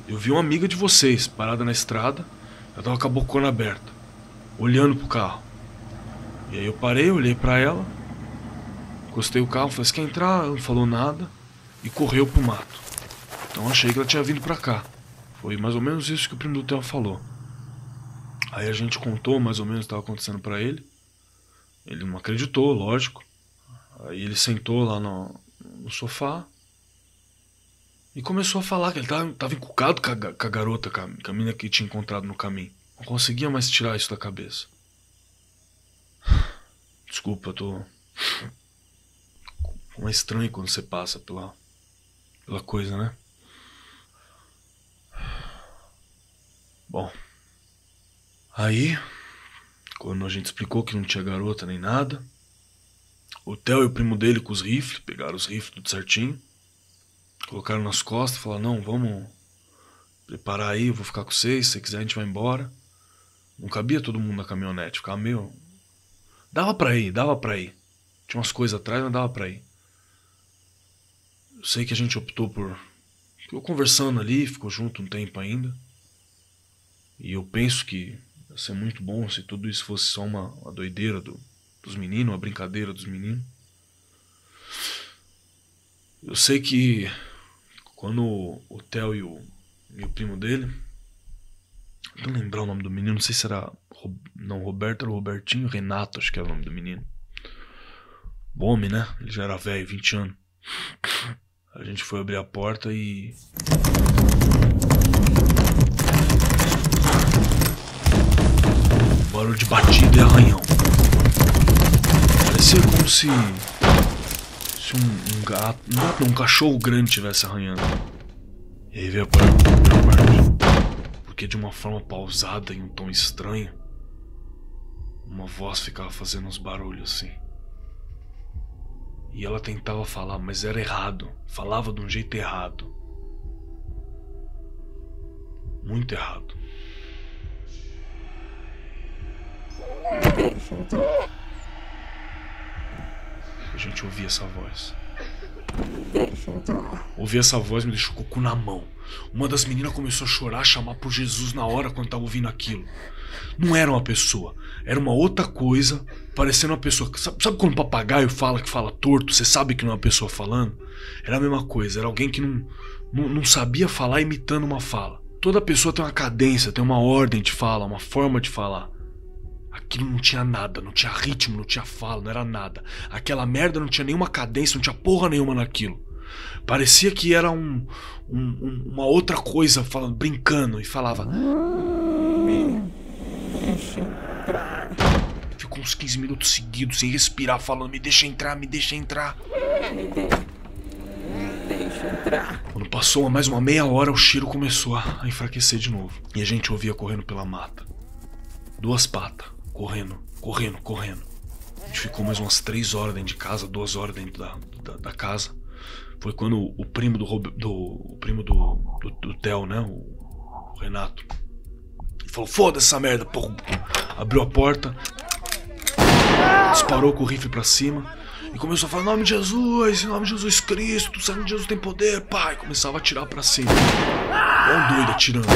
eu vi uma amiga de vocês parada na estrada, ela tava com a bocona aberta, olhando pro carro. E aí eu parei, olhei pra ela, encostei o carro, falei, você quer entrar? Ela não falou nada e correu pro mato. Então achei que ela tinha vindo pra cá. Foi mais ou menos isso que o primo do Theo falou. Aí a gente contou mais ou menos o que estava acontecendo pra ele. Ele não acreditou, lógico. Aí ele sentou lá no sofá e começou a falar que ele tava encucado com a garota, com a menina que tinha encontrado no caminho. Não conseguia mais tirar isso da cabeça. Desculpa, eu tô... Como é estranho quando você passa pela coisa, né? Bom, aí, quando a gente explicou que não tinha garota nem nada, o Theo e o primo dele com os rifles, pegaram os rifles tudo certinho, colocaram nas costas, falaram, não, vamos preparar aí, eu vou ficar com vocês, se você quiser a gente vai embora. Não cabia todo mundo na caminhonete, ficava meio... Dava pra ir. Tinha umas coisas atrás, mas dava pra ir. Eu sei que a gente optou por... Ficou conversando ali, ficou junto um tempo ainda. E eu penso que ia ser muito bom se tudo isso fosse só uma doideira dos meninos, uma brincadeira dos meninos. Eu sei que quando o Theo e o primo dele... Não lembrar o nome do menino, não sei se era... Não, Roberto era o Robertinho, Renato acho que era o nome do menino. Bom homem, né? Ele já era velho, 20 anos. A gente foi abrir a porta e... Barulho de batida e arranhão. Parecia como se um gato... Um cachorro grande estivesse arranhando. E aí veio a parte. Porque de uma forma pausada e um tom estranho, uma voz ficava fazendo uns barulhos assim. E ela tentava falar, mas era errado. Falava de um jeito errado. Muito errado. A gente ouvia essa voz. Ouvir essa voz me deixou com o cu na mão. Uma das meninas começou a chorar, a chamar por Jesus na hora quando tava ouvindo aquilo. Não era uma pessoa, era uma outra coisa, parecendo uma pessoa. Sabe quando um papagaio fala que fala torto? Você sabe que não é uma pessoa falando? Era a mesma coisa, era alguém que não sabia falar imitando uma fala. Toda pessoa tem uma cadência, tem uma ordem de fala, uma forma de falar. Aquilo não tinha nada, não tinha ritmo, não tinha fala, não era nada. Aquela merda não tinha nenhuma cadência, não tinha porra nenhuma naquilo. Parecia que era uma outra coisa falando, brincando, e falava. Ficou uns 15 minutos seguidos sem respirar, falando, me deixa entrar, me deixa entrar. Quando passou mais uma meia hora, o cheiro começou a enfraquecer de novo. E a gente ouvia correndo pela mata. 2 patas, correndo. A gente ficou mais umas 3 horas dentro de casa, 2 horas dentro da casa. Foi quando o primo do Theo, né, o Renato, falou, foda-se essa merda, porra. Abriu a porta, disparou com o rifle pra cima e começou a falar, em nome de Jesus Cristo, o nome de Jesus tem poder, pai. Começava a atirar pra cima, igual um doido atirando.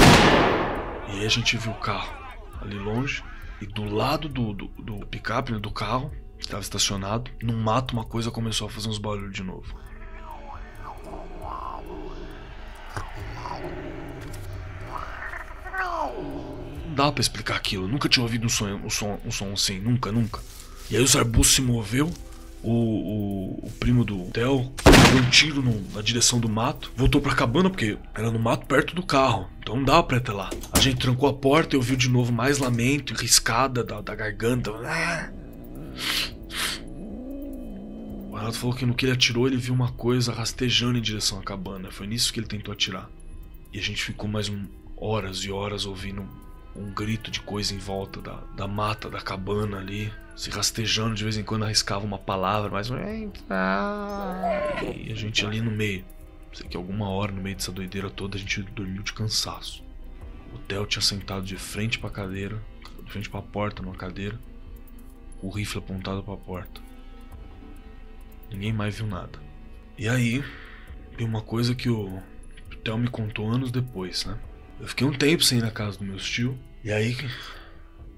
E aí a gente viu o carro ali longe e do lado do picape, né, do carro que estava estacionado, no mato, uma coisa começou a fazer uns barulhos de novo. Não dá pra explicar aquilo. Nunca tinha ouvido um som assim. Nunca. E aí os arbustos se moveu. O primo do Theo deu um tiro na direção do mato. Voltou pra cabana porque era no mato perto do carro. Então não dava pra ir até lá. A gente trancou a porta e ouviu de novo mais lamento e riscada da garganta. O Renato falou que no que ele atirou ele viu uma coisa rastejando em direção à cabana. Foi nisso que ele tentou atirar. E a gente ficou mais horas e horas ouvindo um grito de coisa em volta da mata, da cabana ali, se rastejando, de vez em quando arriscava uma palavra, mas... E a gente ali no meio. Sei que alguma hora no meio dessa doideira toda a gente dormiu de cansaço. O Theo tinha sentado de frente pra cadeira, de frente pra porta numa cadeira, o rifle apontado pra porta. Ninguém mais viu nada. E aí, tem uma coisa que o Theo me contou anos depois, né? Eu fiquei um tempo sem ir na casa do meu tio. E aí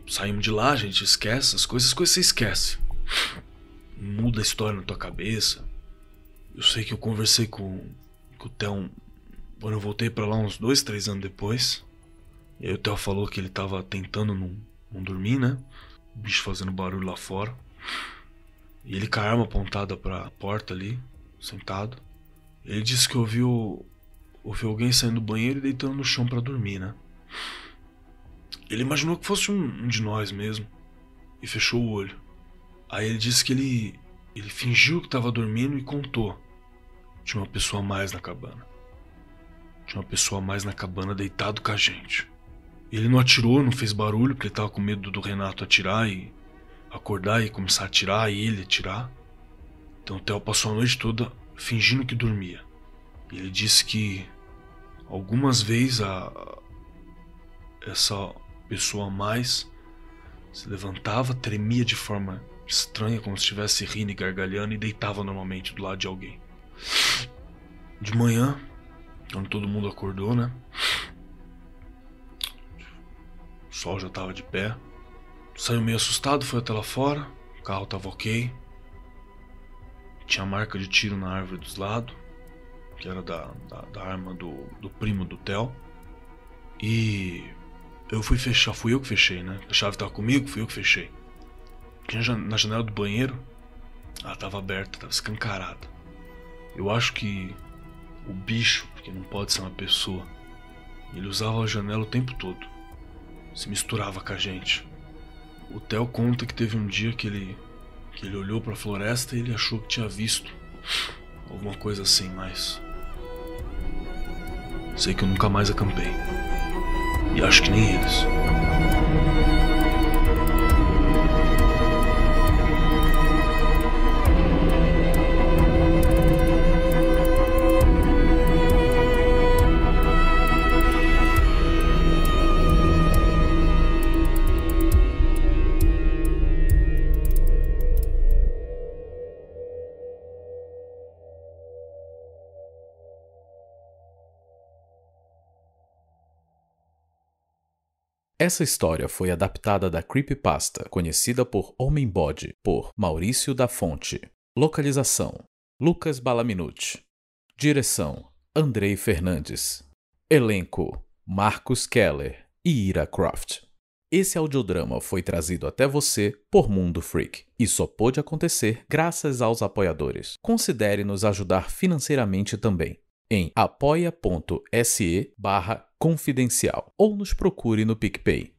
saímos de lá, a gente esquece as coisas você esquece. Muda a história na tua cabeça. Eu sei que eu conversei com o Theo quando eu voltei pra lá uns 2, 3 anos depois. E aí o Theo falou que ele tava tentando não dormir, né? O bicho fazendo barulho lá fora. E ele com a arma apontada pra porta ali, sentado. Ele disse que ouviu alguém saindo do banheiro e deitando no chão pra dormir, né? Ele imaginou que fosse um de nós mesmo. E fechou o olho. Aí ele disse que ele fingiu que tava dormindo e contou. Tinha uma pessoa a mais na cabana. Tinha uma pessoa a mais na cabana deitado com a gente. Ele não atirou, não fez barulho, porque ele tava com medo do Renato atirar e acordar e começar a atirar e ele atirar. Então o Theo passou a noite toda fingindo que dormia. Ele disse que algumas vezes essa pessoa a mais se levantava, tremia de forma estranha, como se estivesse rindo e gargalhando, e deitava normalmente do lado de alguém. De manhã, quando todo mundo acordou, né? O sol já tava de pé. Saiu meio assustado, foi até lá fora. O carro tava ok. Tinha marca de tiro na árvore dos lados, que era da arma do primo do Theo. E eu fui fechar, fui eu que fechei, né? A chave tava comigo, fui eu que fechei. Na janela do banheiro, ela tava aberta, tava escancarada. Eu acho que o bicho, porque não pode ser uma pessoa, ele usava a janela o tempo todo. Se misturava com a gente. O Theo conta que teve um dia que ele olhou pra floresta e ele achou que tinha visto alguma coisa assim, mas sei que eu nunca mais acampei. E acho que nem eles. Essa história foi adaptada da creepypasta, conhecida por Homem Bode, por Maurício da Fonte. Localização: Lucas Balaminuti. Direção: Andrei Fernandes. Elenco: Marcos Keller e Ira Croft. Esse audiodrama foi trazido até você por Mundo Freak e só pôde acontecer graças aos apoiadores. Considere nos ajudar financeiramente também em apoia.se/confidencial ou nos procure no PicPay.